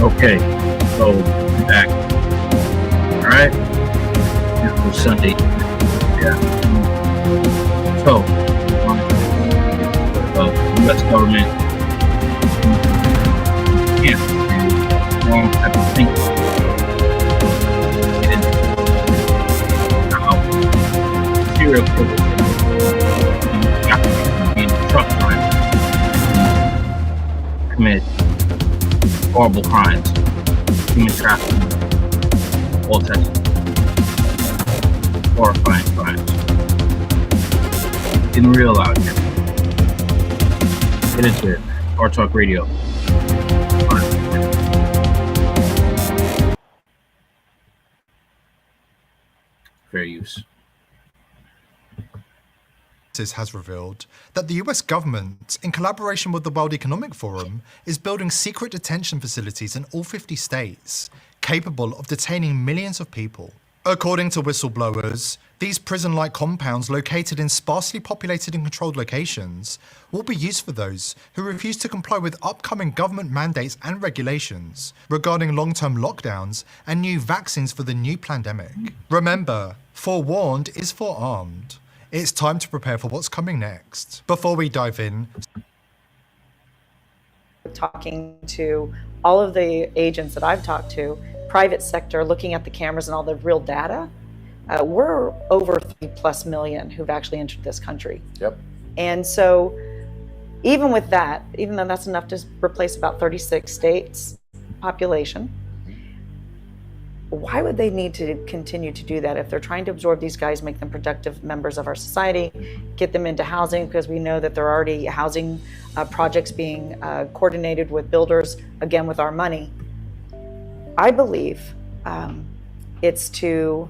Okay, so I'm back. All right, beautiful Sunday. Yeah. So, U.S. government can't wrong type of thing. Get into how serial killers being truck drivers commit horrible crimes, human trafficking, all types of horrifying crimes. Didn't realize it. Get into it. Hard Talk Radio. Fair use. Has revealed that the US government, in collaboration with the World Economic Forum, is building secret detention facilities in all 50 states, capable of detaining millions of people. According to whistleblowers, these prison-like compounds located in sparsely populated and controlled locations will be used for those who refuse to comply with upcoming government mandates and regulations regarding long-term lockdowns and new vaccines for the new pandemic. Remember, forewarned is forearmed. It's time to prepare for what's coming next. Before we dive in, talking to all of the agents that I've talked to, private sector, looking at the cameras and all the real data, we're over 3+ million who've actually entered this country. Yep. And so even with that, even though that's enough to replace about 36 states population, why would they need to continue to do that if they're trying to absorb these guys, make them productive members of our society, get them into housing, because we know that there are already housing projects being coordinated with builders, again, with our money. I believe it's to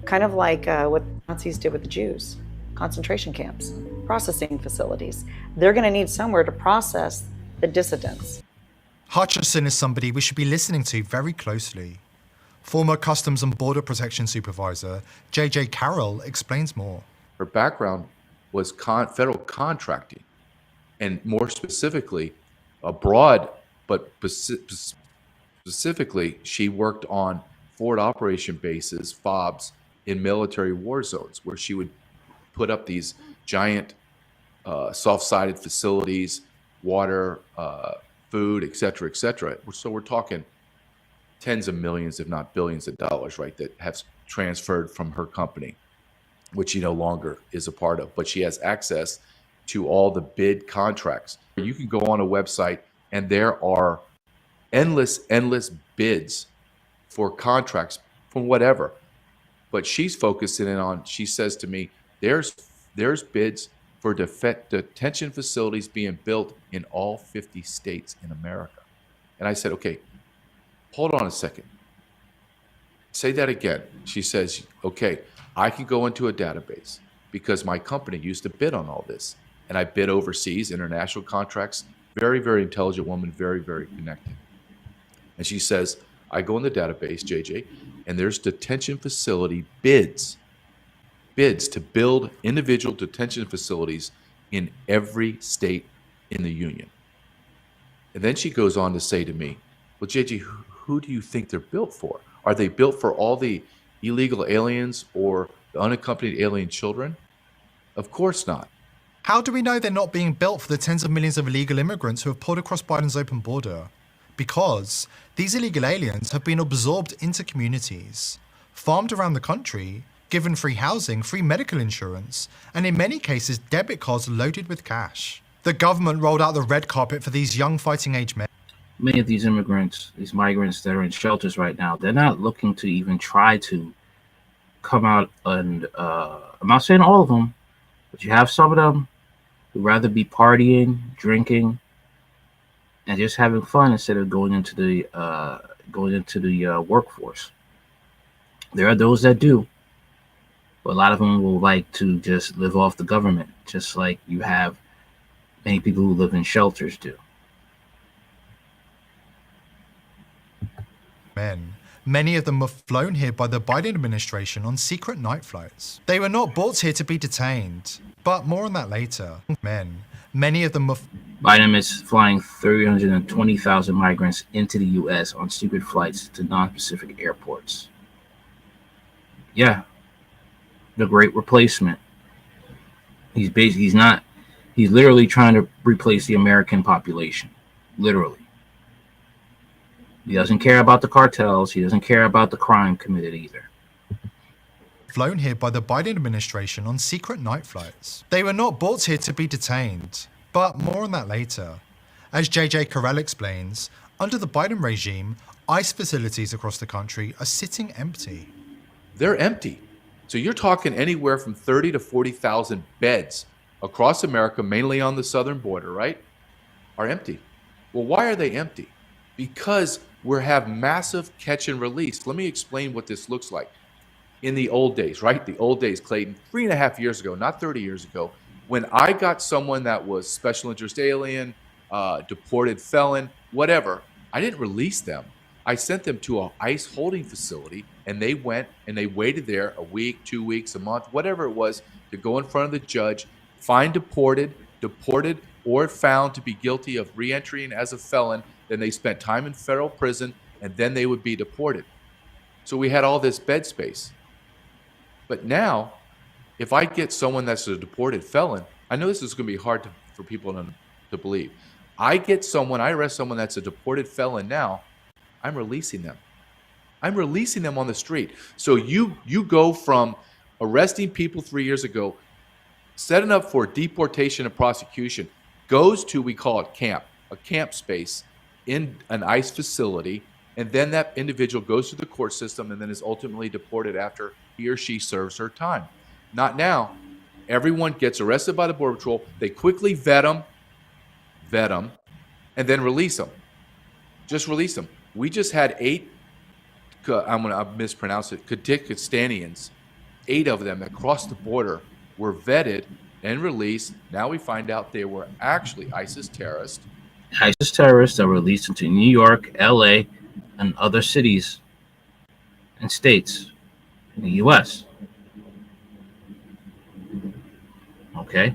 kind of like what Nazis did with the Jews, concentration camps, processing facilities. They're going to need somewhere to process the dissidents. Hutchison is somebody we should be listening to very closely. Former Customs and Border Protection Supervisor J.J. Carroll explains more. Her background was federal contracting, and more specifically, abroad, but specifically, she worked on forward operation bases, FOBs, in military war zones, where she would put up these giant soft-sided facilities, water, food, et cetera, et cetera. So we're talking tens of millions, if not billions of dollars, right, that have transferred from her company, which she no longer is a part of. But she has access to all the bid contracts. You can go on a website and there are endless bids for contracts from whatever. But she's focusing in on, she says to me, there's bids for detention facilities being built in all 50 states in America. And I said, okay, hold on a second. Say that again. She says, okay, I can go into a database because my company used to bid on all this. And I bid overseas, international contracts. Very, very intelligent woman, very, very connected. And she says, I go in the database, JJ, and there's detention facility bids to build individual detention facilities in every state in the union. And then she goes on to say to me, well, JJ, who do you think they're built for? Are they built for all the illegal aliens or the unaccompanied alien children? Of course not. How do we know they're not being built for the tens of millions of illegal immigrants who have poured across Biden's open border? Because these illegal aliens have been absorbed into communities, farmed around the country, given free housing, free medical insurance, and in many cases, debit cards loaded with cash. The government rolled out the red carpet for these young fighting age men. Many of these immigrants, these migrants that are in shelters right now, they're not looking to even try to come out and, I'm not saying all of them, but you have some of them who'd rather be partying, drinking, and just having fun instead of going into the workforce. There are those that do, but a lot of them will like to just live off the government, just like you have many people who live in shelters do. Men. Many of them were flown here by the Biden administration on secret night flights. They were not brought here to be detained, but more on that later. Men. Many of them were Biden is flying 320,000 migrants into the U.S. on secret flights to non-Pacific airports. Yeah, the great replacement. He's literally trying to replace the American population. Literally. He doesn't care about the cartels. He doesn't care about the crime committed either. Flown here by the Biden administration on secret night flights. They were not brought here to be detained, but more on that later. As JJ Carell explains, under the Biden regime, ICE facilities across the country are sitting empty. They're empty. So you're talking anywhere from 30 to 40,000 beds across America, mainly on the southern border, right, are empty. Well, why are they empty? Because we have massive catch and release. Let me explain what this looks like. In the old days, right? The old days, Clayton, 3.5 years ago, not 30 years ago, when I got someone that was special interest alien, deported felon, whatever, I didn't release them. I sent them to an ICE holding facility, and they went and they waited there a week, 2 weeks, a month, whatever it was, to go in front of the judge, find deported, or found to be guilty of reentering as a felon. Then they spent time in federal prison, and then they would be deported. So we had all this bed space. But now, if I get someone that's a deported felon, I know this is going to be hard for people to believe. I arrest someone that's a deported felon now, I'm releasing them. I'm releasing them on the street. So you go from arresting people 3 years ago, setting up for deportation and prosecution, goes to, we call it camp, a camp space in an ICE facility, and then that individual goes through the court system and then is ultimately deported after he or she serves her time. Not now. Everyone gets arrested by the Border Patrol. They quickly vet them, and then release them. Just release them. We just had 8, I'm going to mispronounce it, Kyrgyzstanians, 8 of them that crossed the border, were vetted and released. Now we find out they were actually ISIS terrorists. ISIS terrorists that were released into New York, LA, and other cities and states in the U.S. Okay?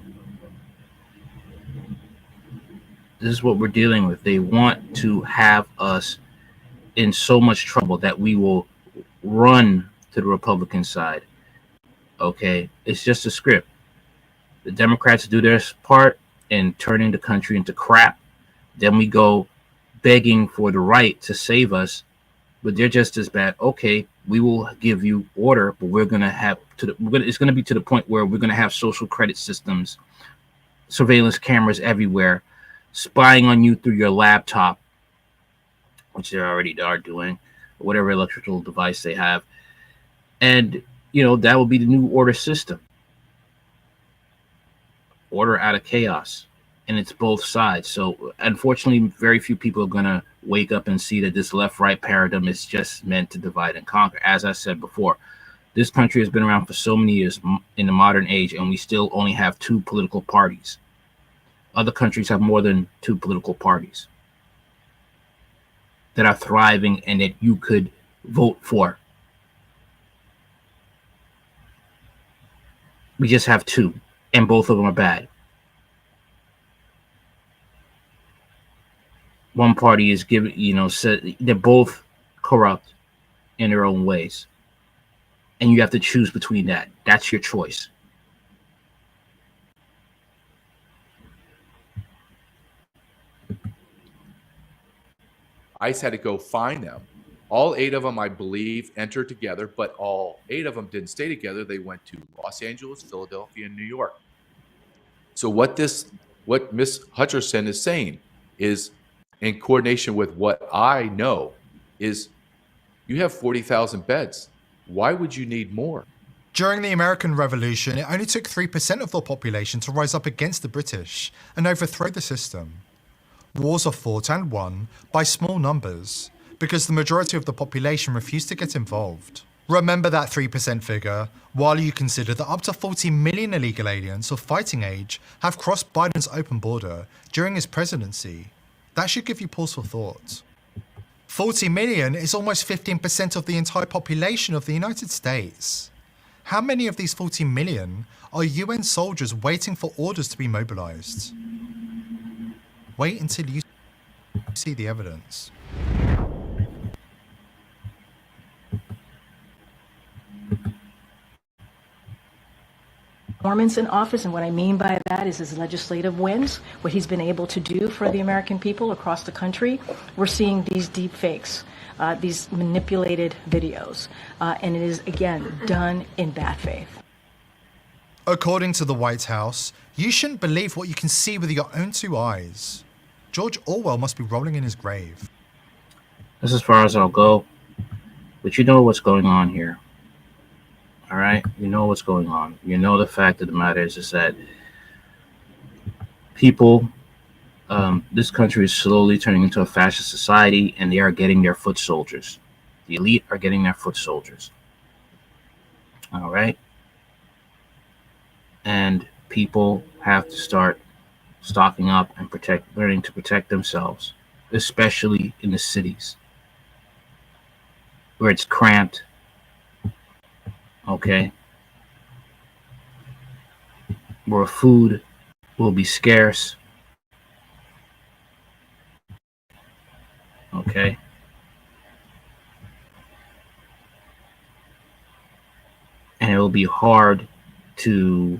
This is what we're dealing with. They want to have us in so much trouble that we will run to the Republican side. Okay? It's just a script. The Democrats do their part in turning the country into crap. Then we go begging for the right to save us, but they're just as bad. Okay, we will give you order, but we're going to have it's going to be to the point where we're going to have social credit systems, surveillance cameras everywhere, spying on you through your laptop, which they already are doing, or whatever electrical device they have. And, that will be the new order system. Order out of chaos. And it's both sides. So unfortunately, very few people are going to wake up and see that this left-right paradigm is just meant to divide and conquer. As I said before, this country has been around for so many years in the modern age, and we still only have 2 political parties. Other countries have more than 2 political parties that are thriving and that you could vote for. We just have 2, and both of them are bad. One party is said they're both corrupt in their own ways. And you have to choose between that. That's your choice. ICE had to go find them. All 8 of them, I believe, entered together, but all 8 of them didn't stay together. They went to Los Angeles, Philadelphia, and New York. So what Ms. Hutcherson is saying is, in coordination with what I know, is you have 40,000 beds. Why would you need more? During the American Revolution, it only took 3% of the population to rise up against the British and overthrow the system. Wars are fought and won by small numbers because the majority of the population refused to get involved. Remember that 3% figure while you consider that up to 40 million illegal aliens of fighting age have crossed Biden's open border during his presidency. That should give you pause for thought. 40 million is almost 15% of the entire population of the United States. How many of these 40 million are UN soldiers waiting for orders to be mobilized? Wait until you see the evidence. Performance in office, and what I mean by that is his legislative wins, what he's been able to do for the American people across the country. We're seeing these deep fakes, these manipulated videos, and it is, again, done in bad faith. According to the White House, you shouldn't believe what you can see with your own two eyes. George Orwell must be rolling in his grave. That's as far as I'll go. But you know what's going on here. All right? You know what's going on. You know the fact of the matter is that people, this country is slowly turning into a fascist society, and they are getting their foot soldiers. The elite are getting their foot soldiers. All right? And people have to start stocking up and learning to protect themselves, especially in the cities where it's cramped. Okay, where food will be scarce. Okay, and it will be hard to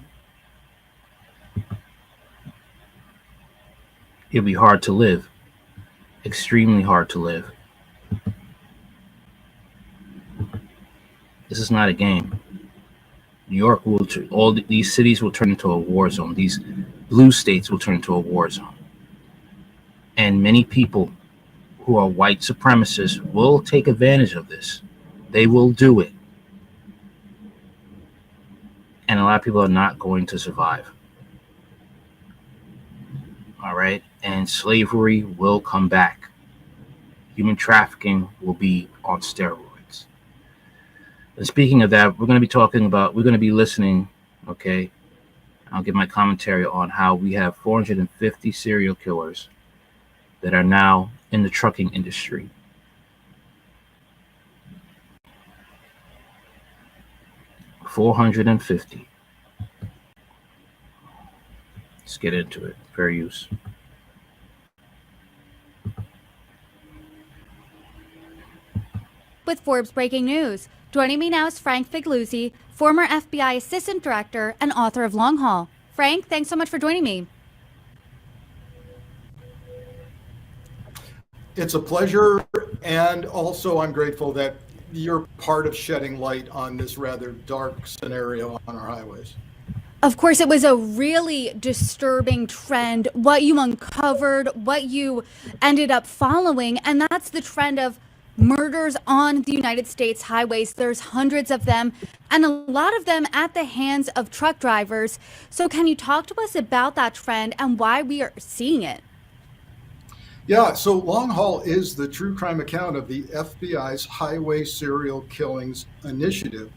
live, extremely hard to live. This is not a game. New York will, all these cities will turn into a war zone. These blue states will turn into a war zone. And many people who are white supremacists will take advantage of this. They will do it. And a lot of people are not going to survive. All right? And slavery will come back. Human trafficking will be on steroids. And speaking of that, we're going to be listening, okay? I'll give my commentary on how we have 450 serial killers that are now in the trucking industry. $450. Let's get into it. Fair use. With Forbes Breaking News. Joining me now is Frank Figliuzzi, former FBI Assistant Director and author of Long Haul. Frank, thanks so much for joining me. It's a pleasure, and also I'm grateful that you're part of shedding light on this rather dark scenario on our highways. Of course, it was a really disturbing trend, what you uncovered, what you ended up following, and that's the trend of murders on the United States highways. There's hundreds of them, and a lot of them at the hands of truck drivers. So can you talk to us about that trend and why we are seeing it? Yeah, so Long Haul is the true crime account of the FBI's Highway Serial Killings Initiative.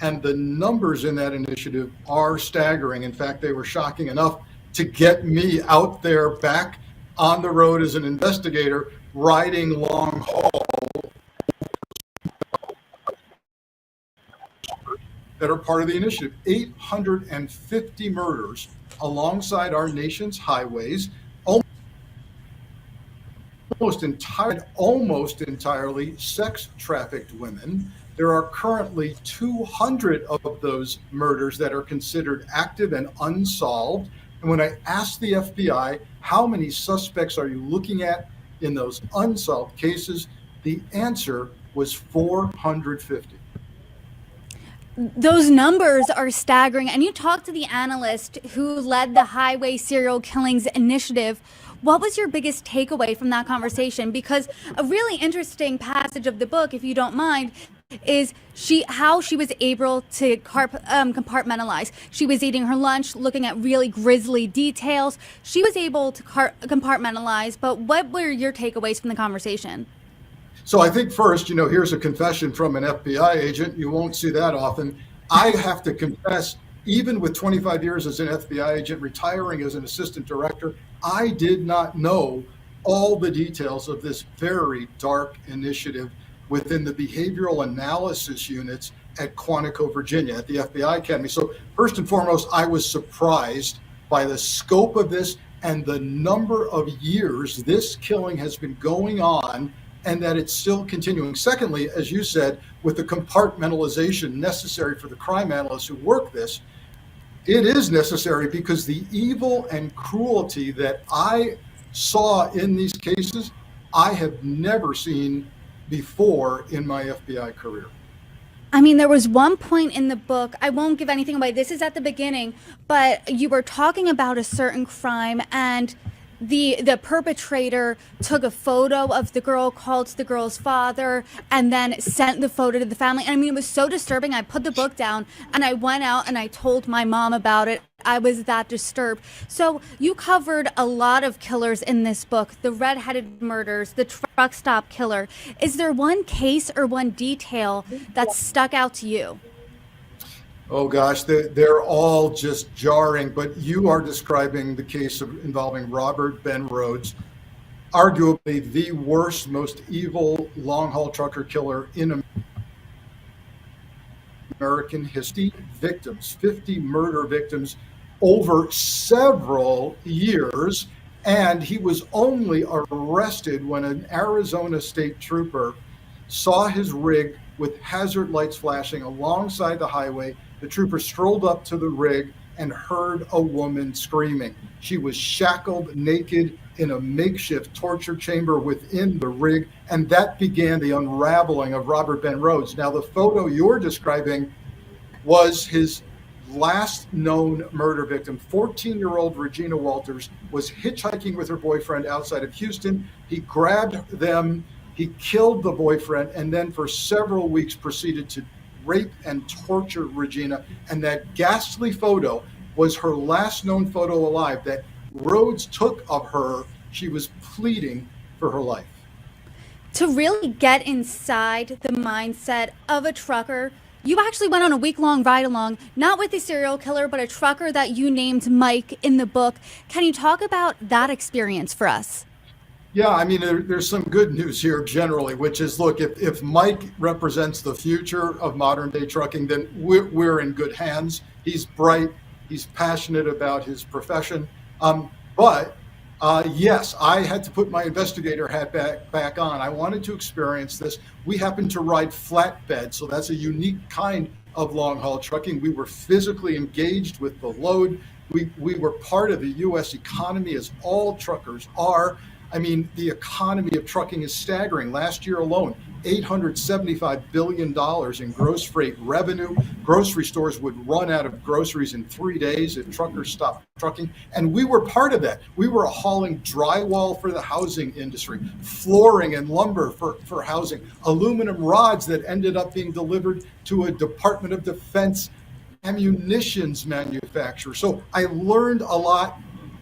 And the numbers in that initiative are staggering. In fact, they were shocking enough to get me out there back on the road as an investigator, riding Long Haul, that are part of the initiative. 850 murders alongside our nation's highways, almost entirely sex trafficked women. There are currently 200 of those murders that are considered active and unsolved. And when I asked the FBI, how many suspects are you looking at in those unsolved cases, the answer was 450. Those numbers are staggering. And you talked to the analyst who led the Highway Serial Killings Initiative. What was your biggest takeaway from that conversation? Because a really interesting passage of the book, if you don't mind, is how she was able to compartmentalize. She was eating her lunch, looking at really grisly details. She was able to compartmentalize. But what were your takeaways from the conversation? So I think first, here's a confession from an FBI agent. You won't see that often. I have to confess, even with 25 years as an FBI agent, retiring as an assistant director, I did not know all the details of this very dark initiative within the behavioral analysis units at Quantico, Virginia, at the FBI Academy. So first and foremost, I was surprised by the scope of this and the number of years this killing has been going on, and that it's still continuing. Secondly, as you said, with the compartmentalization necessary for the crime analysts who work this, it is necessary because the evil and cruelty that I saw in these cases, I have never seen before in my FBI career. I mean, there was one point in the book, I won't give anything away, this is at the beginning, but you were talking about a certain crime, and the perpetrator took a photo of the girl, called the girl's father, and then sent the photo to the family. And I mean, it was so disturbing. I put the book down and I went out and I told my mom about it. I was that disturbed. So you covered a lot of killers in this book, the red-headed murders, the truck stop killer. Is there one case or one detail that stuck out to you? Oh gosh, they're all just jarring, but you are describing the case involving Robert Ben Rhodes, arguably the worst, most evil long-haul trucker killer in American history. Victims, 50 murder victims over several years, and he was only arrested when an Arizona state trooper saw his rig with hazard lights flashing alongside the highway. The trooper strolled up to the rig and heard a woman screaming. She was shackled naked in a makeshift torture chamber within the rig, and that began the unraveling of Robert Ben Rhodes. Now, the photo you're describing was his last known murder victim. 14-year-old Regina Walters was hitchhiking with her boyfriend outside of Houston. He grabbed them, he killed the boyfriend, and then for several weeks proceeded to rape and torture Regina. And that ghastly photo was her last known photo alive that Rhodes took of her. She was pleading for her life. To really get inside the mindset of a trucker, you actually went on a week-long ride-along, not with a serial killer, but a trucker that you named Mike in the book. Can you talk about that experience for us? Yeah, I mean, there's some good news here generally, which is, look, if Mike represents the future of modern day trucking, then we're in good hands. He's bright. He's passionate about his profession. But yes, I had to put my investigator hat back on. I wanted to experience this. We happened to ride flatbed, so that's a unique kind of long haul trucking. We were physically engaged with the load. We were part of the U.S. economy, as all truckers are. I mean, the economy of trucking is staggering. Last year alone, $875 billion in gross freight revenue. Grocery stores would run out of groceries in 3 days if truckers stopped trucking. And we were part of that. We were hauling drywall for the housing industry, flooring and lumber for housing, aluminum rods that ended up being delivered to a Department of Defense ammunitions manufacturer. So I learned a lot.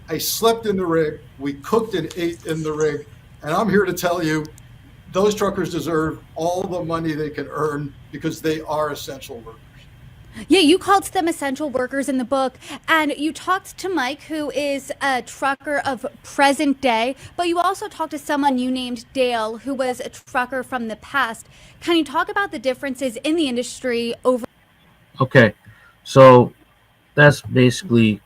I slept in the rig, we cooked and ate in the rig, and I'm here to tell you, those truckers deserve all the money they can earn because they are essential workers. Yeah, you called them essential workers in the book, and you talked to Mike, who is a trucker of present day, but you also talked to someone you named Dale, who was a trucker from the past. Can you talk about the differences in the industry over? Okay, so that's basically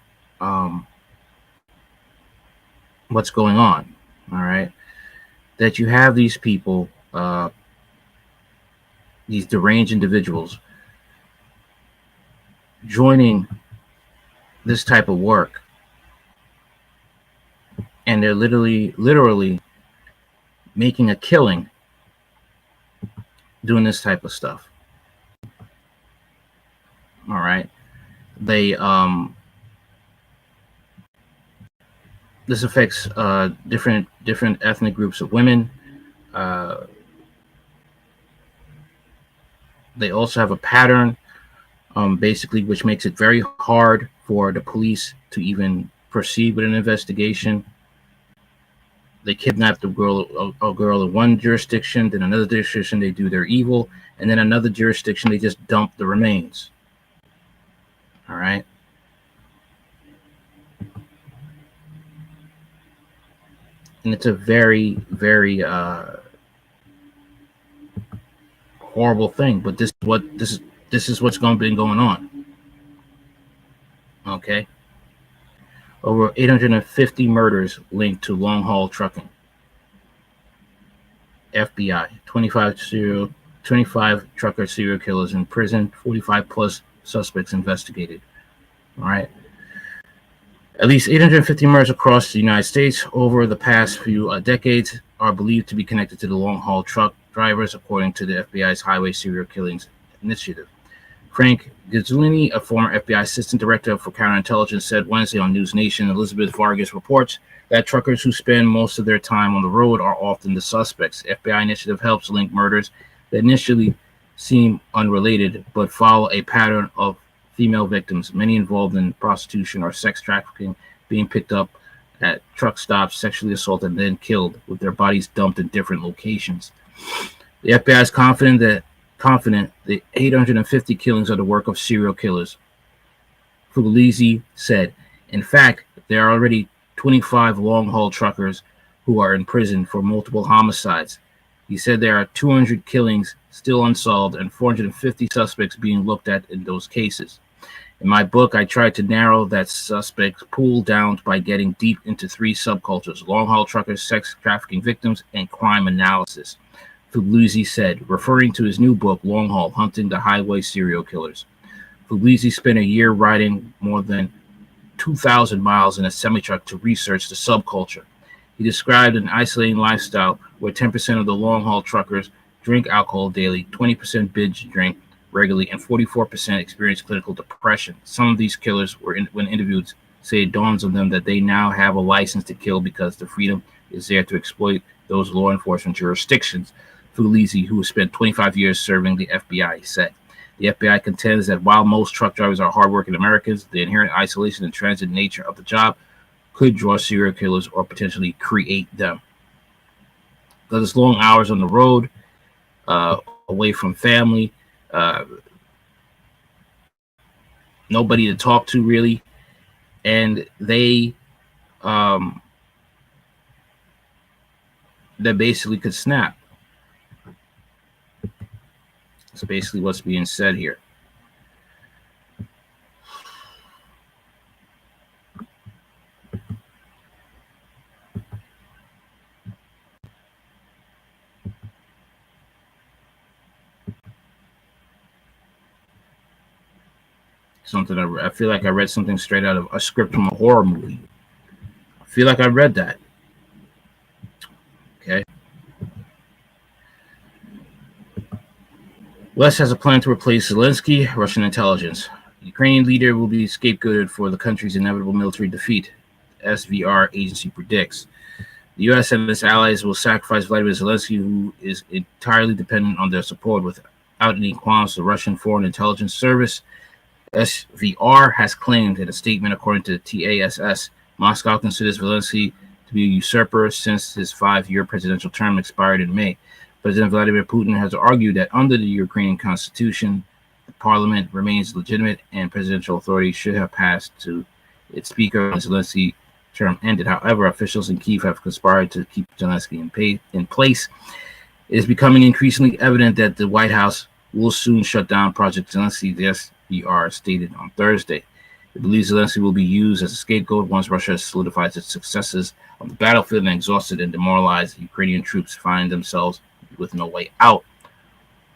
what's going on. All right, that you have these people, these deranged individuals, joining this type of work, and they're literally making a killing doing this type of stuff. All right, they this affects different ethnic groups of women. They also have a pattern, basically, which makes it very hard for the police to even proceed with an investigation. They kidnap a girl in one jurisdiction, then another jurisdiction they do their evil, and then another jurisdiction they just dump the remains. All right. And it's a very, very horrible thing. But this is what's been going on. Okay. Over 850 murders linked to long-haul trucking. FBI, 25 trucker serial killers in prison, 45 plus suspects investigated. All right. At least 850 murders across the United States over the past few decades are believed to be connected to the long-haul truck drivers, according to the FBI's Highway Serial Killings Initiative. Frank Gazzolini, a former FBI assistant director for counterintelligence, said Wednesday on News Nation. Elizabeth Vargas reports that truckers who spend most of their time on the road are often the suspects. The FBI initiative helps link murders that initially seem unrelated but follow a pattern of female victims, many involved in prostitution or sex trafficking, being picked up at truck stops, sexually assaulted, and then killed, with their bodies dumped in different locations. The FBI is confident the 850 killings are the work of serial killers. Puglisi said, in fact, there are already 25 long-haul truckers who are in prison for multiple homicides. He said there are 200 killings still unsolved and 450 suspects being looked at in those cases. In my book, I tried to narrow that suspects pool down by getting deep into three subcultures: long-haul truckers, sex trafficking victims, and crime analysis, Puglisi said, referring to his new book, Long Haul: Hunting the Highway Serial Killers. Puglisi spent a year riding more than 2,000 miles in a semi-truck to research the subculture. He described an isolating lifestyle where 10% of the long-haul truckers drink alcohol daily, 20% binge drink regularly, and 44% experience clinical depression. Some of these killers, when interviewed, say it dawns on them that they now have a license to kill because the freedom is there to exploit those law enforcement jurisdictions. Puglisi, who has spent 25 years serving the FBI, said. The FBI contends that while most truck drivers are hardworking Americans, the inherent isolation and transit nature of the job could draw serial killers or potentially create them. Because it's long hours on the road, away from family, nobody to talk to really, and they basically could snap. That's basically what's being said here. Something I feel like I read something straight out of a script from a horror movie. I feel like I read that. Okay. West has a plan to replace Zelensky, Russian intelligence. The Ukrainian leader will be scapegoated for the country's inevitable military defeat, SVR agency predicts. The U.S. and its allies will sacrifice Vladimir Zelensky, who is entirely dependent on their support. Without any qualms, the Russian Foreign Intelligence Service, SVR, has claimed in a statement, according to TASS, Moscow considers Zelensky to be a usurper since his 5-year presidential term expired in May. President Vladimir Putin has argued that under the Ukrainian constitution, the parliament remains legitimate and presidential authority should have passed to its speaker when Zelensky's term ended. However, officials in Kyiv have conspired to keep Zelensky in place. It is becoming increasingly evident that the White House will soon shut down Project Zelensky, the SVR stated on Thursday. It believes Zelensky will be used as a scapegoat once Russia solidifies its successes on the battlefield, and exhausted and demoralized Ukrainian troops find themselves with no way out.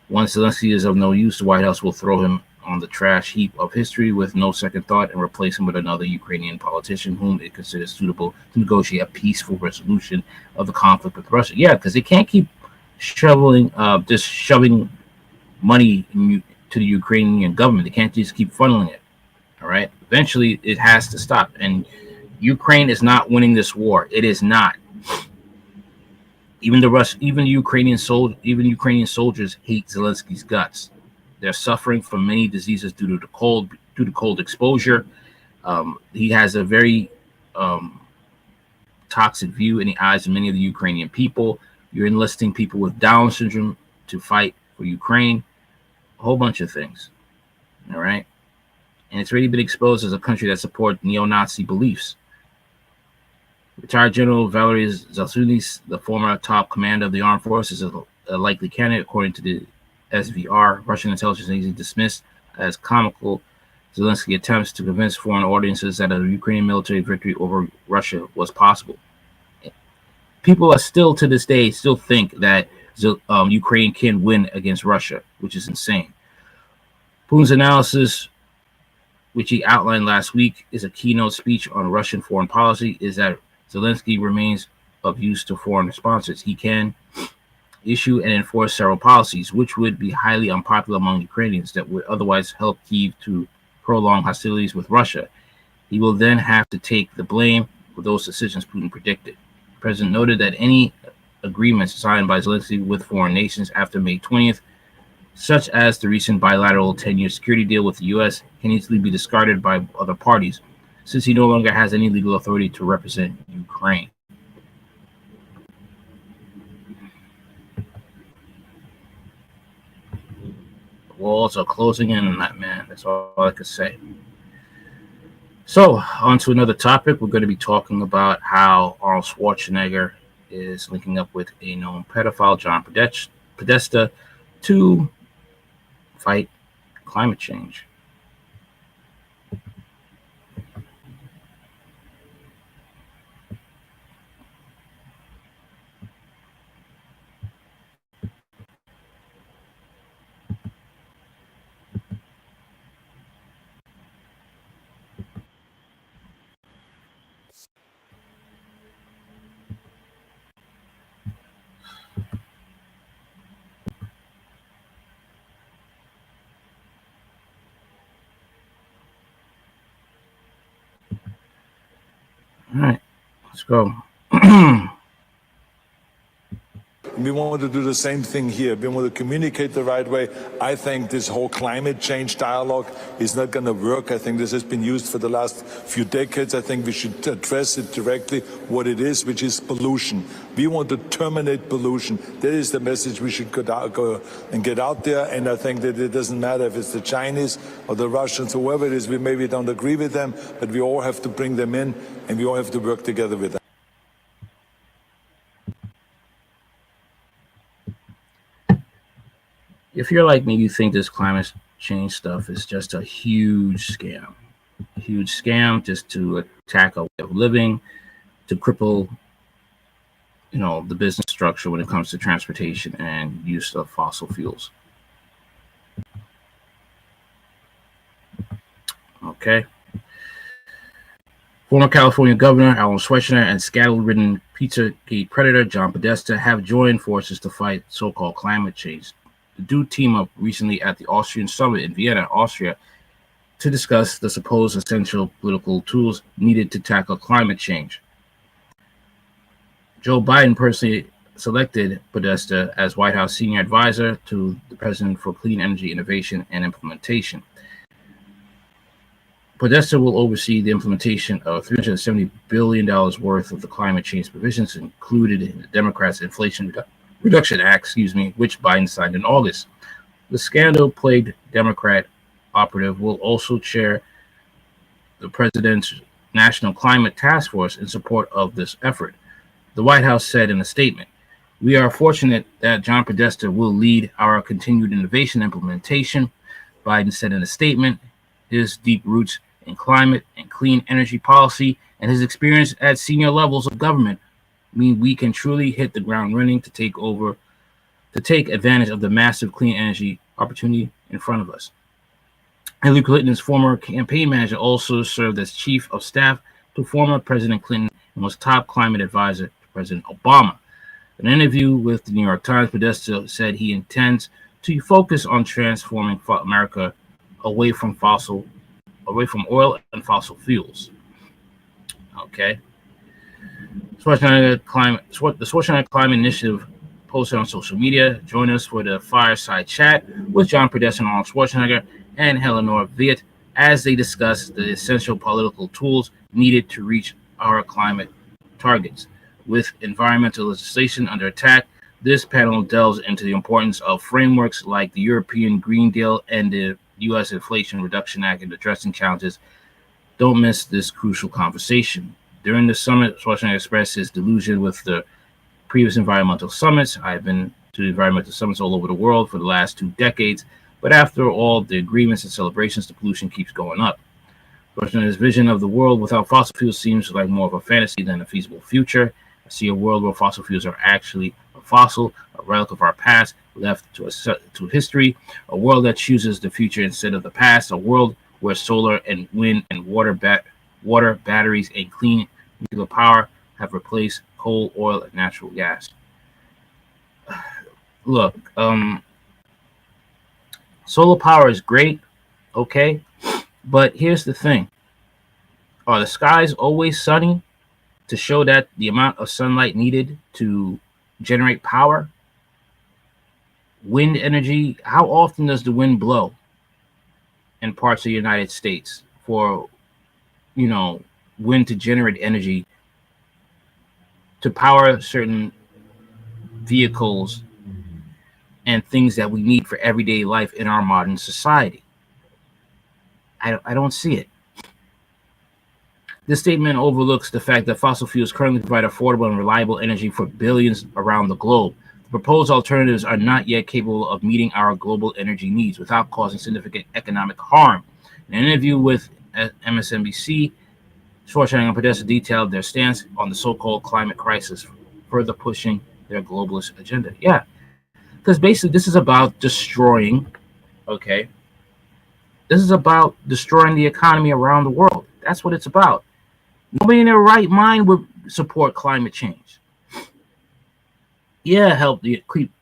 Once Zelensky is of no use, the White House will throw him on the trash heap of history with no second thought and replace him with another Ukrainian politician whom it considers suitable to negotiate a peaceful resolution of the conflict with Russia. Yeah, because they can't keep shoving money to the Ukrainian government. They can't just keep funneling it. All right. Eventually, it has to stop. And Ukraine is not winning this war. It is not. Even Ukrainian soldiers hate Zelensky's guts. They're suffering from many diseases due to cold exposure. He has a very toxic view in the eyes of many of the Ukrainian people. You're enlisting people with Down syndrome to fight for Ukraine. A whole bunch of things. All right. And it's already been exposed as a country that supports neo-Nazi beliefs. Retired General Valery Zalsunis, the former top commander of the armed forces, is a likely candidate, according to the SVR. Russian intelligence agency dismissed as comical Zelensky attempts to convince foreign audiences that a Ukrainian military victory over Russia was possible. People are still to this day still think that Ukraine can win against Russia, which is insane. Putin's analysis, which he outlined last week, is a keynote speech on Russian foreign policy, is that Zelensky remains of use to foreign sponsors. He can issue and enforce several policies, which would be highly unpopular among Ukrainians that would otherwise help Kyiv to prolong hostilities with Russia. He will then have to take the blame for those decisions, Putin predicted. The president noted that any agreements signed by Zelensky with foreign nations after May 20th, such as the recent bilateral 10-year security deal with the U.S., can easily be discarded by other parties, since he no longer has any legal authority to represent Ukraine. The walls are closing in on that, man. That's all I could say. So, on to another topic. We're going to be talking about how Arnold Schwarzenegger is linking up with a known pedophile, John Podesta, to fight climate change. All right, let's go. We want to do the same thing here. We want to communicate the right way. I think this whole climate change dialogue is not going to work. I think this has been used for the last few decades. I think we should address it directly, what it is, which is pollution. We want to terminate pollution. That is the message we should go and get out there. And I think that it doesn't matter if it's the Chinese or the Russians, whoever it is, we maybe don't agree with them, but we all have to bring them in and we all have to work together with them. If you're like me, you think this climate change stuff is just a huge scam. A huge scam just to attack our way of living, to cripple, the business structure when it comes to transportation and use of fossil fuels. Okay. Former California Governor Arnold Schwarzenegger and scandal-ridden Pizzagate predator John Podesta have joined forces to fight so-called climate change. The two team up recently at the Austrian summit in Vienna, Austria, to discuss the supposed essential political tools needed to tackle climate change. Joe Biden personally selected Podesta as White House senior advisor to the president for clean energy innovation and implementation. Podesta will oversee the implementation of $370 billion worth of the climate change provisions included in the Democrats' Inflation Reduction Act, which Biden signed in August. The scandal-plagued Democrat operative will also chair the president's National Climate Task Force in support of this effort. The White House said in a statement, "We are fortunate that John Podesta will lead our continued innovation implementation," Biden said in a statement. His deep roots in climate and clean energy policy and his experience at senior levels of government mean we can truly hit the ground running to take advantage of the massive clean energy opportunity in front of us. Hillary Clinton's former campaign manager also served as chief of staff to former President Clinton and was top climate advisor to President Obama. In an interview with the New York Times, Podesta said he intends to focus on transforming America away from oil and fossil fuels. Okay. The Schwarzenegger Climate Initiative posted on social media. Join us for the fireside chat with John Podesta and Arnold Schwarzenegger and Eleanor Viet as they discuss the essential political tools needed to reach our climate targets. With environmental legislation under attack, this panel delves into the importance of frameworks like the European Green Deal and the U.S. Inflation Reduction Act in addressing challenges. Don't miss this crucial conversation. During the summit, Schwarzenegger expressed his delusion with the previous environmental summits. I've been to environmental summits all over the world for the last 2 decades. But after all the agreements and celebrations, the pollution keeps going up. His vision of the world without fossil fuels seems like more of a fantasy than a feasible future. I see a world where fossil fuels are actually a fossil, a relic of our past, left to history, a world that chooses the future instead of the past, a world where solar and wind and water batteries and clean nuclear power have replaced coal, oil, and natural gas. Look, solar power is great, okay, but here's the thing. Are the skies always sunny to show that the amount of sunlight needed to generate power? Wind energy, how often does the wind blow in parts of the United States for, wind to generate energy to power certain vehicles and things that we need for everyday life in our modern society? I don't see it. This statement overlooks the fact that fossil fuels currently provide affordable and reliable energy for billions around the globe. The proposed alternatives are not yet capable of meeting our global energy needs without causing significant economic harm. In an interview with MSNBC, Schwarzenegger and Podesta detailed their stance on the so-called climate crisis, further pushing their globalist agenda. Yeah, because basically this is about destroying, okay? This is about destroying the economy around the world. That's what it's about. Nobody in their right mind would support climate change. Yeah, help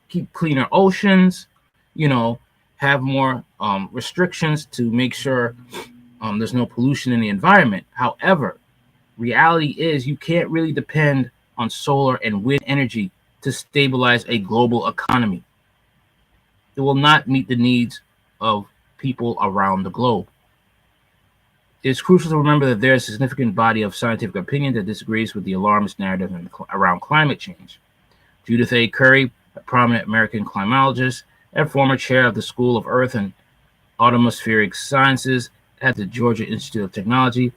keep cleaner oceans, have more restrictions to make sure there's no pollution in the environment. However, reality is you can't really depend on solar and wind energy to stabilize a global economy. It will not meet the needs of people around the globe. It's crucial to remember that there is a significant body of scientific opinion that disagrees with the alarmist narrative around climate change. Judith A. Curry, a prominent American climatologist and former chair of the School of Earth and Atmospheric Sciences at the Georgia Institute of Technology,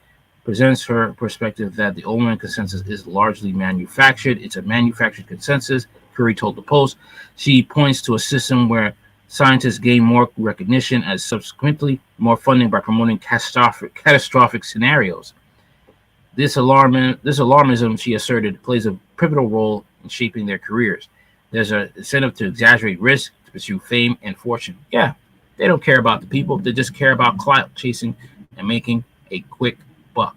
presents her perspective that the Olin consensus is largely manufactured. It's a manufactured consensus, Curry told the Post. She points to a system where scientists gain more recognition and subsequently more funding by promoting catastrophic scenarios. This alarmism, she asserted, plays a pivotal role in shaping their careers. There's an incentive to exaggerate risk, to pursue fame and fortune. Yeah, they don't care about the people. They just care about clout chasing and making a quick buck.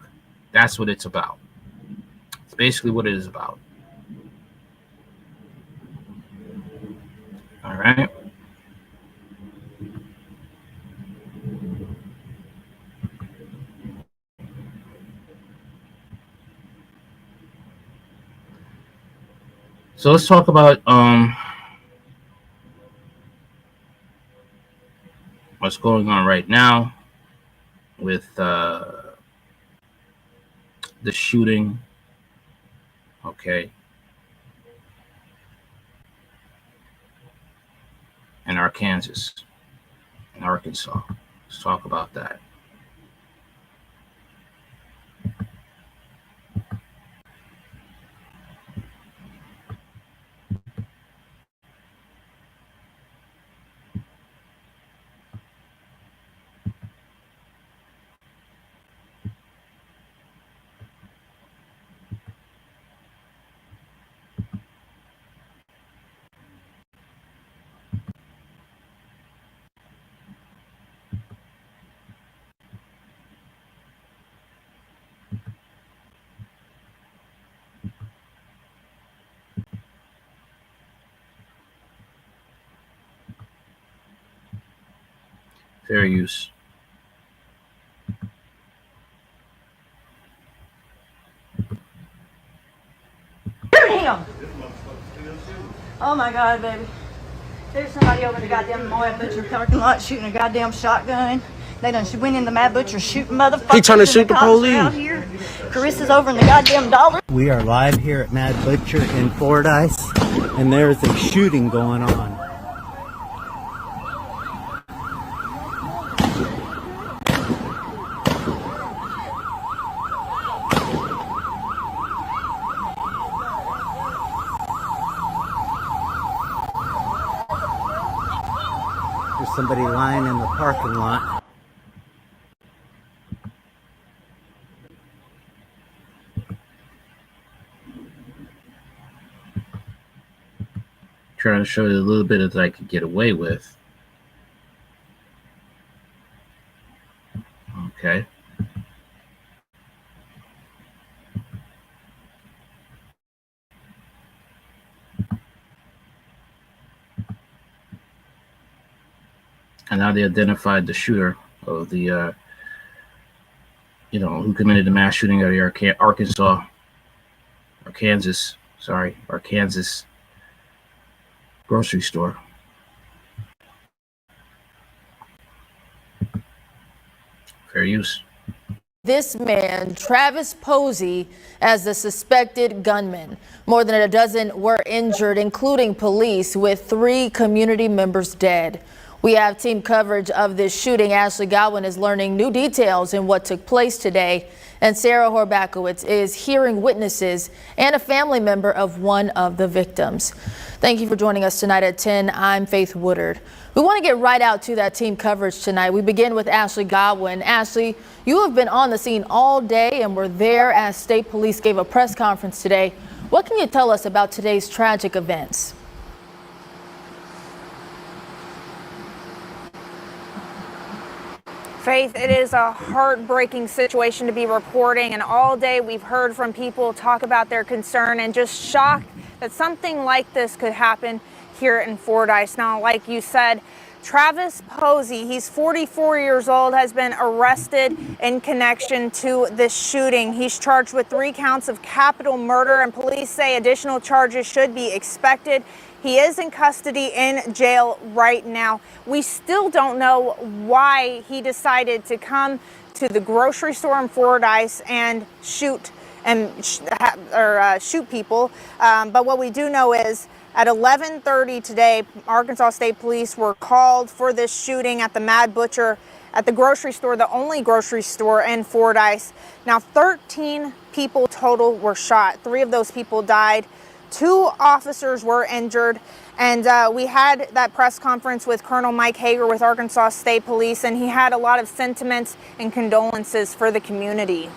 That's what it's about. It's basically what it is about. All right. So let's talk about what's going on right now with the shooting, okay, in Arkansas, in Arkansas. Let's talk about that. Fair use. Damn! Oh my God, baby. There's somebody over in the goddamn Mad Butcher parking lot shooting a goddamn shotgun. They done went in the Mad Butcher shooting motherfuckers. He trying to shoot the police. Out here. Carissa's over in the goddamn Dollar. We are live here at Mad Butcher in Fordyce, and there is a shooting going on. there's somebody lying in the parking lot. Trying to show you a little bit of that I could get away with. Okay. And now they identified the shooter of the, who committed the mass shooting at the Kansas grocery store. Fair use. This man, Travis Posey, as the suspected gunman. More than a dozen were injured, including police, with 3 community members dead. We have team coverage of this shooting. Ashley Godwin is learning new details in what took place today. And Sarah Horbakowitz is hearing witnesses and a family member of one of the victims. Thank you for joining us tonight at 10. I'm Faith Woodard. We want to get right out to that team coverage tonight. We begin with Ashley Godwin. Ashley, you have been on the scene all day and were there as state police gave a press conference today. What can you tell us about today's tragic events? Faith, it is a heartbreaking situation to be reporting, and all day we've heard from people talk about their concern and just shocked that something like this could happen here in Fordyce. Now, like you said, Travis Posey, he's 44 years old, has been arrested in connection to this shooting. He's charged with 3 counts of capital murder, and police say additional charges should be expected. He is in custody in jail right now. We still don't know why he decided to come to the grocery store in Fordyce and shoot people. But what we do know is at 11:30 today, Arkansas State Police were called for this shooting at the Mad Butcher at the grocery store, the only grocery store in Fordyce. Now, 13 people total were shot. 3 of those people died. 2 officers were injured, and we had that press conference with Colonel Mike Hager with Arkansas State Police, and he had a lot of sentiments and condolences for the community.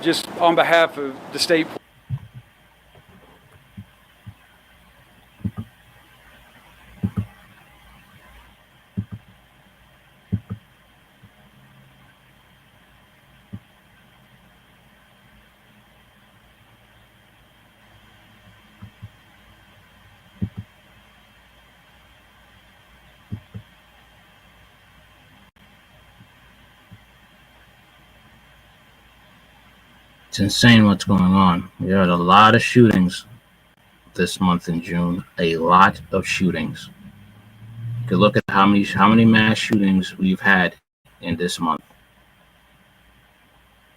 Just on behalf of the state. It's insane what's going on. We had a lot of shootings this month in June. A lot of shootings. You can look at how many mass shootings we've had in this month.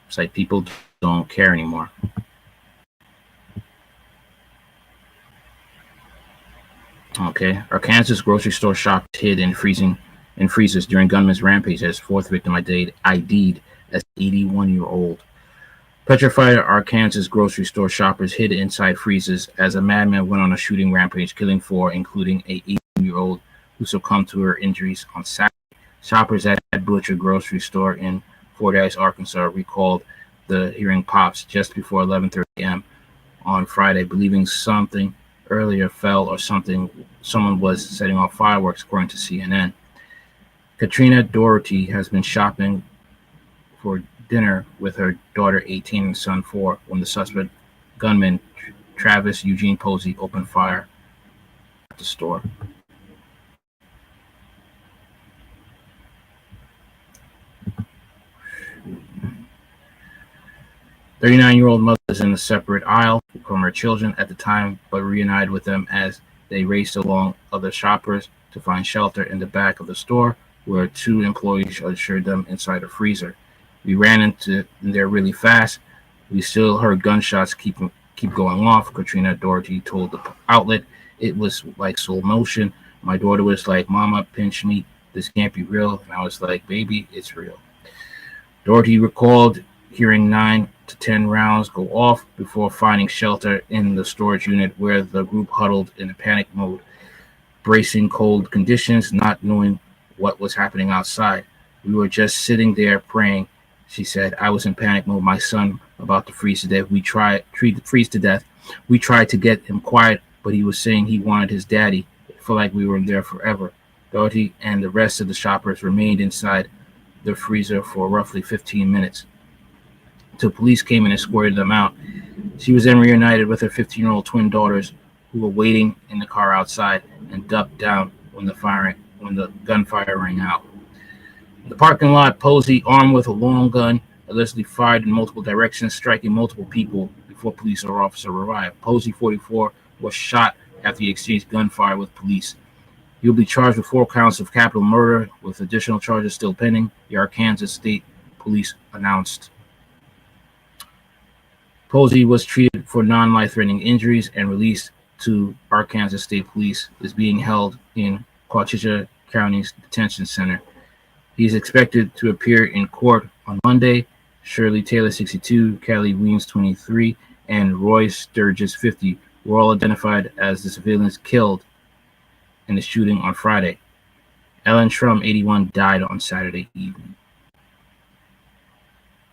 It's like people don't care anymore. Okay, our Kansas grocery store shop hid in freezers during gunman's rampage as 4th victim ID'd as 81-year-old. Petrified Arkansas grocery store shoppers hid inside freezers as a madman went on a shooting rampage, killing 4, including a 18-year-old who succumbed to her injuries on Saturday. Shoppers at Butcher grocery store in Fordyce, Arkansas, recalled the hearing pops just before 11:30 a.m. on Friday, believing something earlier fell or someone was setting off fireworks, according to CNN. Katrina Doherty has been shopping for dinner with her daughter 18 and son 4 when the suspect gunman Travis Eugene Posey opened fire at the store. The 39-year-old mother is in a separate aisle from her children at the time, but reunited with them as they raced along other shoppers to find shelter in the back of the store, where 2 employees assured them inside a freezer. We ran into there really fast. We still heard gunshots keep going off, Katrina Doherty told the outlet. It was like slow motion. My daughter was like, "Mama, pinch me. This can't be real." And I was like, "Baby, it's real." Doherty recalled hearing 9 to 10 rounds go off before finding shelter in the storage unit where the group huddled in a panic mode. bracing cold conditions, not knowing what was happening outside. We were just sitting there praying. She said, I was in panic mode. My son about to freeze to death. We tried to get him quiet, but he was saying he wanted his daddy. It felt like we were there forever. Dorothy and the rest of the shoppers remained inside the freezer for roughly 15 minutes until police came in and escorted them out. She was then reunited with her 15-year-old twin daughters, who were waiting in the car outside, and ducked down when the gunfire rang out. In the parking lot, Posey, armed with a long gun, allegedly fired in multiple directions, striking multiple people before police or officer arrived. Posey, 44, was shot after he exchanged gunfire with police. He will be charged with 4 counts of capital murder, with additional charges still pending, the Arkansas State Police announced. Posey was treated for non-life-threatening injuries and released to Arkansas State Police, is being held in Cochise County's detention center. He is expected to appear in court on Monday. Shirley Taylor, 62, Kelly Weems, 23, and Roy Sturgis, 50, were all identified as the civilians killed in the shooting on Friday. Ellen Shrum, 81, died on Saturday evening.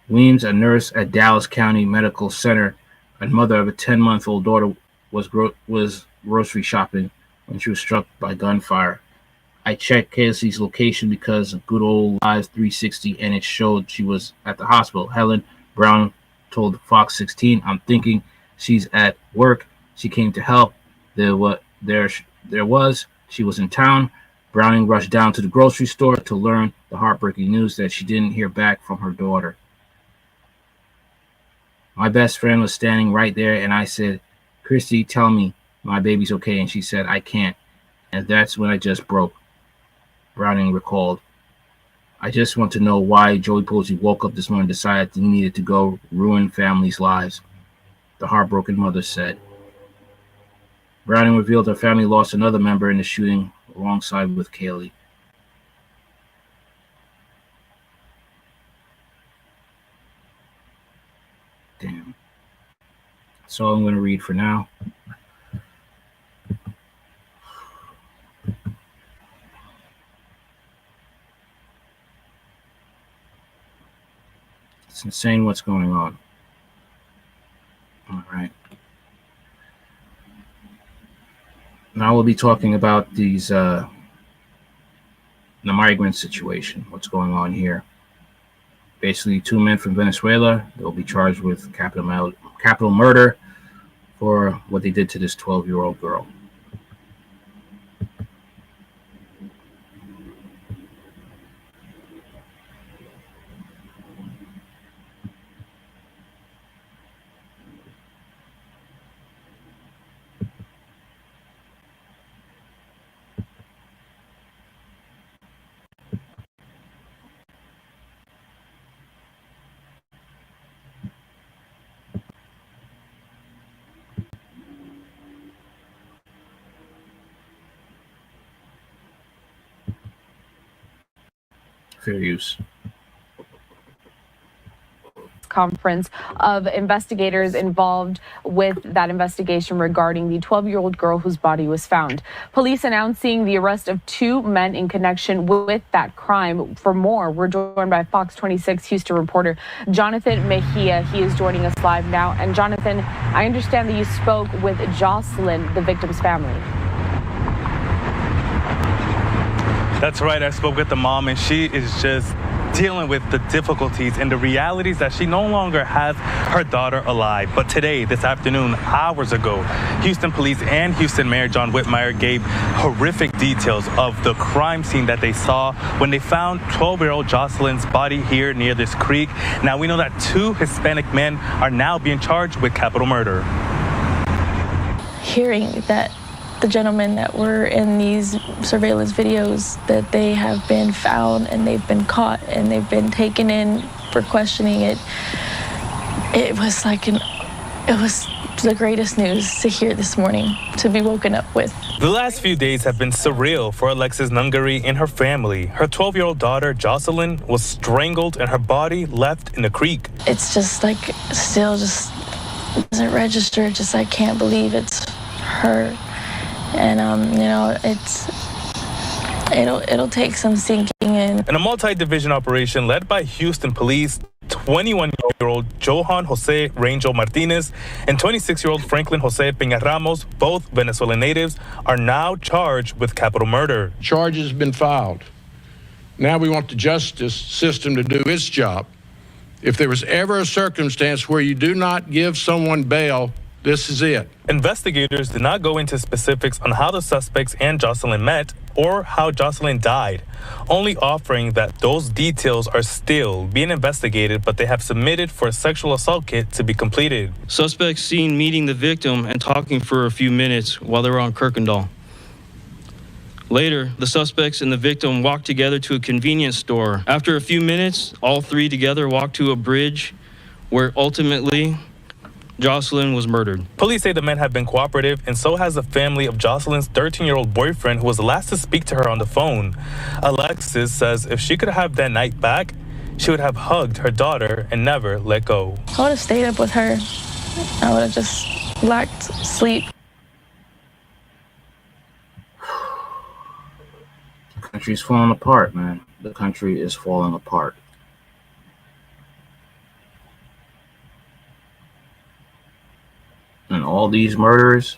Weems, a nurse at Dallas County Medical Center and mother of a 10-month-old daughter, was grocery shopping when she was struck by gunfire. I checked Casey's location because of good old Live 360, and it showed she was at the hospital. Helen Brown told Fox 16, I'm thinking she's at work. She came to help. She was in town. Browning rushed down to the grocery store to learn the heartbreaking news that she didn't hear back from her daughter. My best friend was standing right there, and I said, Christy, tell me my baby's okay. And she said, I can't. And that's when I just broke. Browning recalled. I just want to know why Joey Posey woke up this morning and decided he needed to go ruin families' lives, the heartbroken mother said. Browning revealed her family lost another member in the shooting alongside with Kaylee. Damn. That's all I'm going to read for now. It's insane what's going on. All right. Now we'll be talking about the migrant situation, what's going on here. Basically, 2 men from Venezuela, they'll be charged with capital murder for what they did to this 12-year-old girl. Fair use. Conference of investigators involved with that investigation regarding the 12-year-old girl whose body was found. Police announcing the arrest of 2 men in connection with that crime. For more, we're joined by Fox 26 Houston reporter Jonathan Mejia. He is joining us live now. And Jonathan, I understand that you spoke with Jocelyn, the victim's family. That's right. I spoke with the mom, and she is just dealing with the difficulties and the realities that she no longer has her daughter alive. But today, this afternoon, hours ago, Houston police and Houston Mayor John Whitmire gave horrific details of the crime scene that they saw when they found 12-year-old Jocelyn's body here near this creek. Now, we know that 2 Hispanic men are now being charged with capital murder. Hearing that the gentlemen that were in these surveillance videos, that they have been found and they've been caught and they've been taken in for questioning, it was the greatest news to hear this morning, to be woken up with. The last few days have been surreal for Alexis Nungary and her family. Her 12-year-old daughter, Jocelyn, was strangled and her body left in the creek. It's just like, still just doesn't register. Just, I can't believe it's her. And it'll take some sinking in. In a multi-division operation led by Houston police, 21-year-old Johan Jose Rangel Martinez and 26-year-old Franklin Jose Peña Ramos, both Venezuelan natives, are now charged with capital murder. Charges have been filed. Now we want the justice system to do its job. If there was ever a circumstance where you do not give someone bail, this is it. Investigators did not go into specifics on how the suspects and Jocelyn met or how Jocelyn died, only offering that those details are still being investigated, but they have submitted for a sexual assault kit to be completed. Suspects seen meeting the victim and talking for a few minutes while they were on Kirkendall. Later, the suspects and the victim walked together to a convenience store. After a few minutes, all three together walked to a bridge where ultimately Jocelyn was murdered. Police say the men have been cooperative, and so has the family of Jocelyn's 13-year-old boyfriend, who was the last to speak to her on the phone. Alexis says if she could have that night back, she would have hugged her daughter and never let go. I would have stayed up with her. I would have just lacked sleep. The country's falling apart, man. The country is falling apart. And all these murders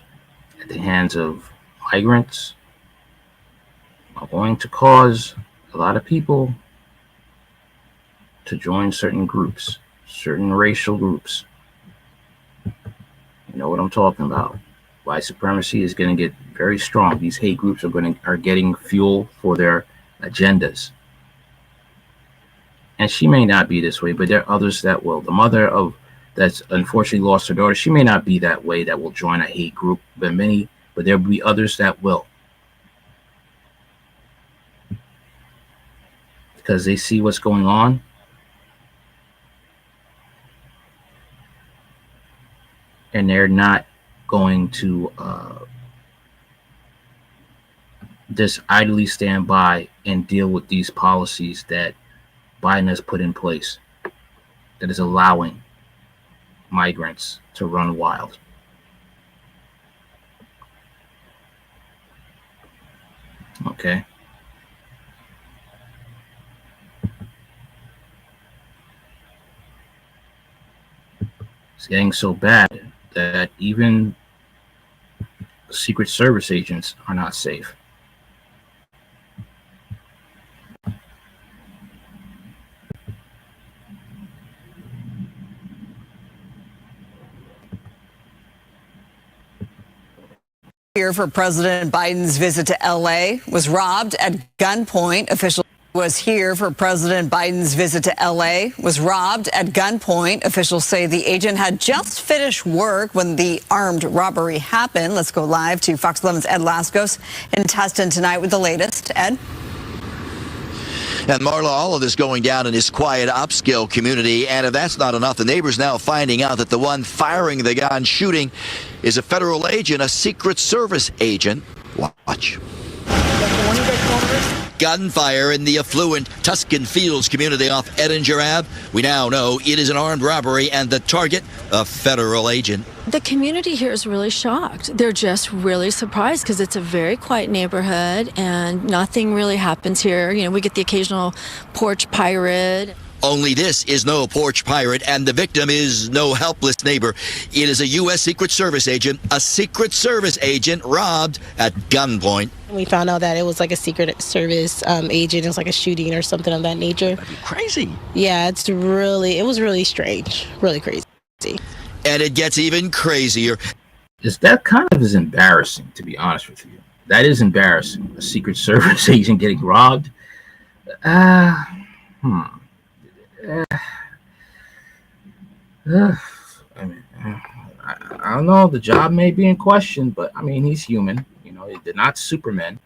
at the hands of migrants are going to cause a lot of people to join certain groups, certain racial groups. You know what I'm talking about. White supremacy is going to get very strong. These hate groups are getting fuel for their agendas. And she may not be this way, but there are others that will. The mother of that's unfortunately lost her daughter, she may not be that way, that will join a hate group, but there will be others that will. Because they see what's going on. And they're not going to just idly stand by and deal with these policies that Biden has put in place that is allowing migrants to run wild. Okay. It's getting so bad that even Secret Service agents are not safe. Here for President Biden's visit to L.A. was robbed at gunpoint. Officials say the agent had just finished work when the armed robbery happened. Let's go live to Fox 11's Ed Lascos in Tustin tonight with the latest. Ed? And Marla, all of this going down in this quiet upscale community. And if that's not enough, the neighbors now finding out that the one firing the gun shooting is a federal agent, a Secret Service agent. Watch. Gunfire in the affluent Tuscan Fields community off Edinger Ave. We now know it is an armed robbery and the target, a federal agent. The community here is really shocked. They're just really surprised because it's a very quiet neighborhood and nothing really happens here. You know, we get the occasional porch pirate. Only this is no porch pirate, and the victim is no helpless neighbor. It is a U.S. Secret Service agent, robbed at gunpoint. We found out that it was like a Secret Service agent. It was like a shooting or something of that nature. That'd be crazy. Yeah, it was really strange, really crazy. And it gets even crazier. That kind of is embarrassing, to be honest with you. That is embarrassing. A Secret Service agent getting robbed. I mean, I don't know. The job may be in question, but I mean, he's human. You know, they're not supermen,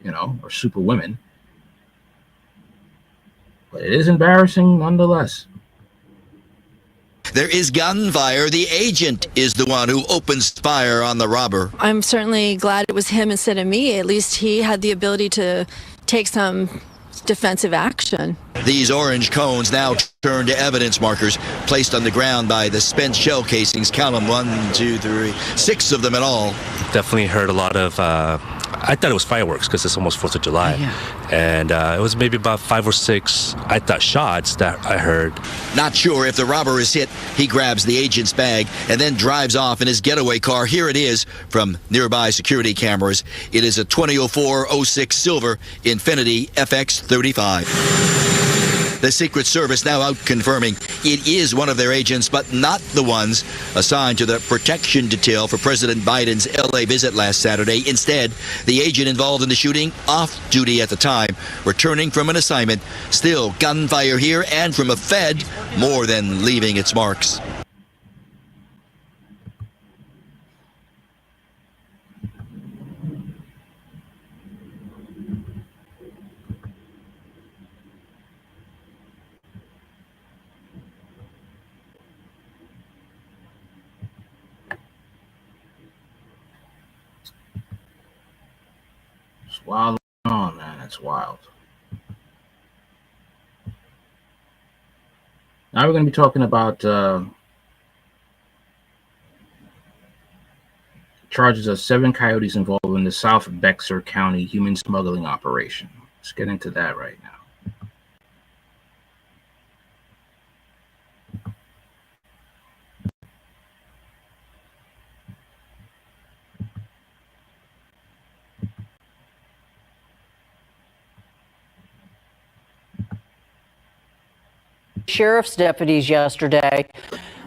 you know, or superwomen. But it is embarrassing nonetheless. There is gunfire. The agent is the one who opens fire on the robber. I'm certainly glad it was him instead of me. At least he had the ability to take some defensive action. These orange cones now turn to evidence markers placed on the ground by the spent shell casings. Count them, 1, 2, 3, 6 of them in all. Definitely heard a lot of, I thought it was fireworks because it's almost 4th of July. And it was maybe about 5 or 6, I thought, shots that I heard. Not sure if the robber is hit, he grabs the agent's bag and then drives off in his getaway car. Here it is from nearby security cameras. It is a 2004-06 silver Infiniti FX35. The Secret Service now out confirming it is one of their agents, but not the ones assigned to the protection detail for President Biden's L.A. visit last Saturday. Instead, the agent involved in the shooting, off duty at the time, returning from an assignment. Still gunfire here and from a Fed, more than leaving its marks. It's wild on, man. It's wild. Now we're going to be talking about charges of 7 coyotes involved in the South Bexar County human smuggling operation. Let's get into that right now. Sheriff's deputies yesterday.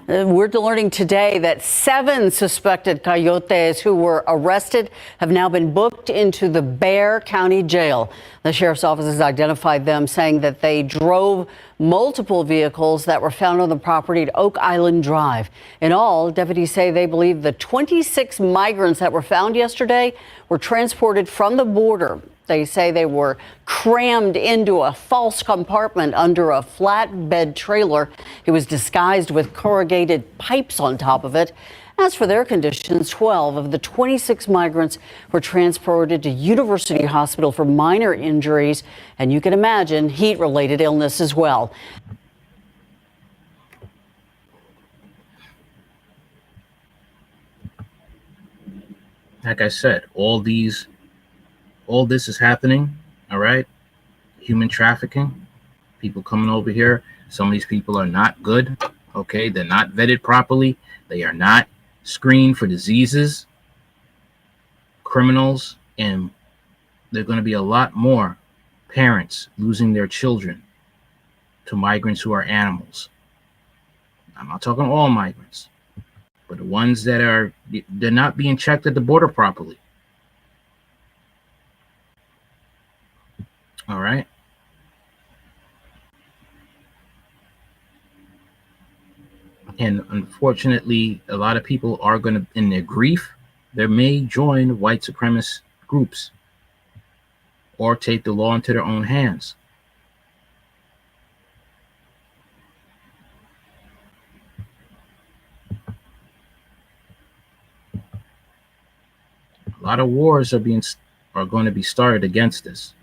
We're learning today that 7 suspected coyotes who were arrested have now been booked into the Bexar County Jail. The sheriff's office has identified them, saying that they drove multiple vehicles that were found on the property at Oak Island Drive. In all, deputies say they believe the 26 migrants that were found yesterday were transported from the border. They say they were crammed into a false compartment under a flatbed trailer. It was disguised with corrugated pipes on top of it. As for their conditions, 12 of the 26 migrants were transported to University Hospital for minor injuries, and you can imagine heat-related illness as well. Like I said, all this is happening, all right? Human trafficking, people coming over here. Some of these people are not good, okay? They're not vetted properly. They are not screened for diseases, criminals, and there are going to be a lot more parents losing their children to migrants who are animals. I'm not talking all migrants, but the ones that they're not being checked at the border properly. All right. And unfortunately, a lot of people are going to, in their grief, they may join white supremacist groups or take the law into their own hands. A lot of wars are going to be started against this.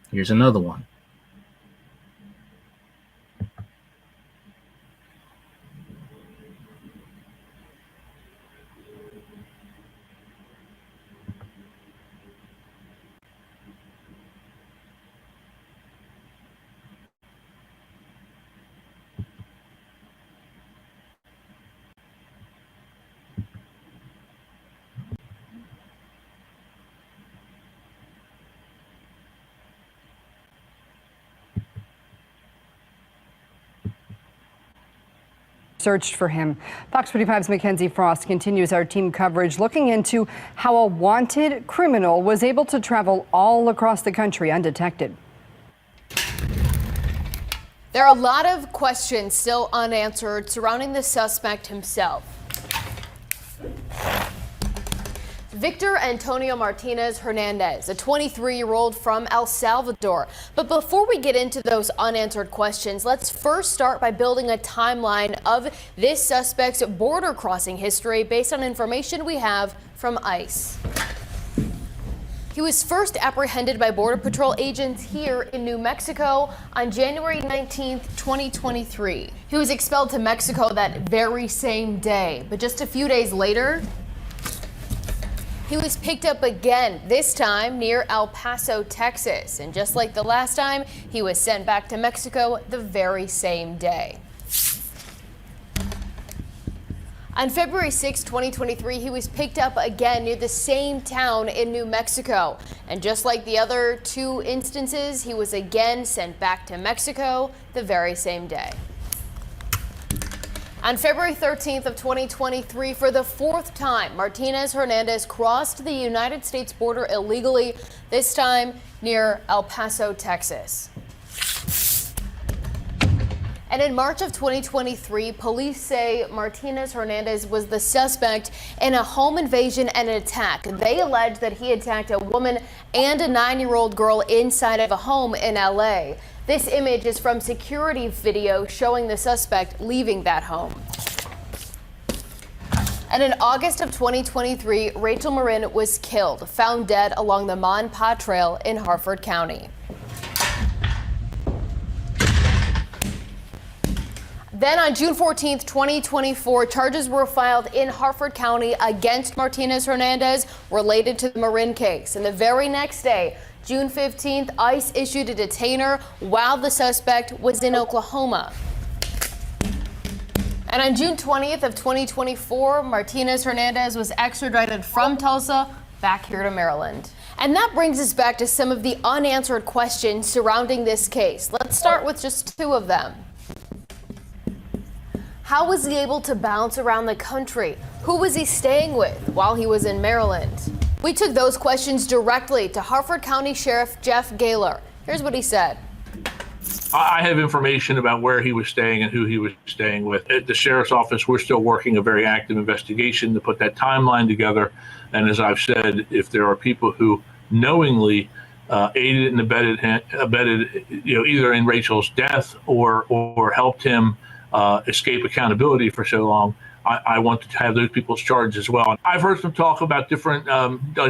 Here's another one. Searched for him. Fox 45's Mackenzie Frost continues our team coverage looking into how a wanted criminal was able to travel all across the country undetected. There are a lot of questions still unanswered surrounding the suspect himself. Victor Antonio Martinez Hernandez, a 23-year-old from El Salvador. But before we get into those unanswered questions, let's first start by building a timeline of this suspect's border crossing history based on information we have from ICE. He was first apprehended by Border Patrol agents here in New Mexico on January 19th, 2023. He was expelled to Mexico that very same day, but just a few days later, he was picked up again, this time near El Paso, Texas. And just like the last time, he was sent back to Mexico the very same day. On February 6, 2023, he was picked up again near the same town in New Mexico. And just like the other two instances, he was again sent back to Mexico the very same day. On February 13th of 2023, for the fourth time, Martinez Hernandez crossed the United States border illegally, this time near El Paso, Texas. And in March of 2023, police say Martinez Hernandez was the suspect in a home invasion and an attack. They allege that he attacked a woman and a 9-year-old girl inside of a home in LA. This image is from security video showing the suspect leaving that home. And in August of 2023, Rachel Marin was killed, found dead along the Mon Pa Trail in Harford County. Then on June 14th, 2024, charges were filed in Harford County against Martinez Hernandez related to the Marin case. And the very next day, June 15th, ICE issued a detainer while the suspect was in Oklahoma. And on June 20th of 2024, Martinez Hernandez was extradited from Tulsa back here to Maryland. And that brings us back to some of the unanswered questions surrounding this case. Let's start with just two of them. How was he able to bounce around the country? Who was he staying with while he was in Maryland? We took those questions directly to Harford County Sheriff Jeff Gaylor. Here's what he said. I have information about where he was staying and who he was staying with. At the sheriff's office, we're still working a very active investigation to put that timeline together. And as I've said, if there are people who knowingly aided and abetted, either in Rachel's death or helped him escape accountability for so long, I want to have those people's charged as well. I've heard some talk about different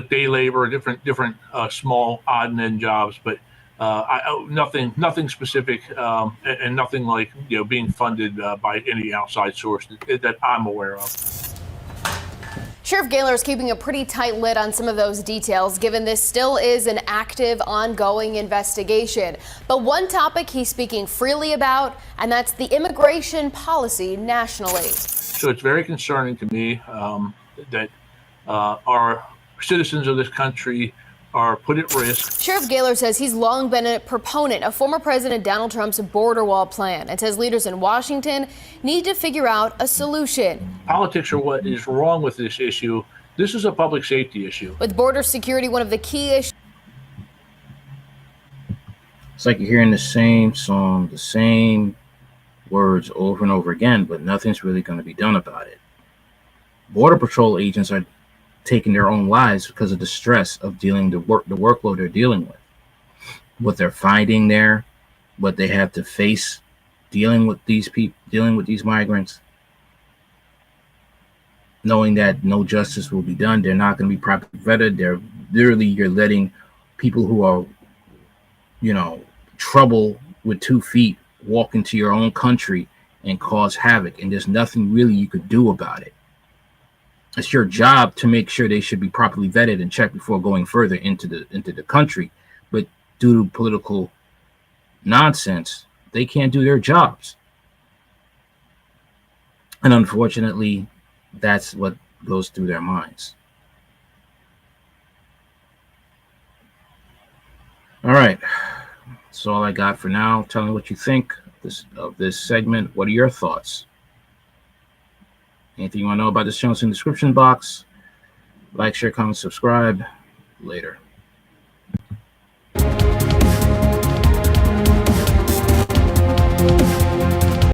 day labor, different small odd and end jobs, but nothing specific, and nothing like being funded by any outside source that I'm aware of. Sheriff Gaylor is keeping a pretty tight lid on some of those details, given this still is an active, ongoing investigation. But one topic he's speaking freely about, and that's the immigration policy nationally. So it's very concerning to me that our citizens of this country are put at risk. Sheriff Gaylor says he's long been a proponent of former President Donald Trump's border wall plan and says leaders in Washington need to figure out a solution. Politics are what is wrong with this issue. This is a public safety issue. With border security one of the key issues. It's like you're hearing the same song, the same words over and over again, but nothing's really going to be done about it. Border Patrol agents are taking their own lives because of the stress of the workload they're dealing with, what they're finding there, what they have to face dealing with these people, dealing with these migrants, knowing that no justice will be done. They're not going to be properly vetted. They're literally, you're letting people who are, trouble with 2 feet walk into your own country and cause havoc, and there's nothing really you could do about it. It's your job to make sure they should be properly vetted and checked before going further into the country. But due to political nonsense, they can't do their jobs. And unfortunately, that's what goes through their minds. All right. That's all I got for now. Tell me what you think of this segment. What are your thoughts? Anything you want to know about this channel, in the description box. Like, share, comment, subscribe. Later.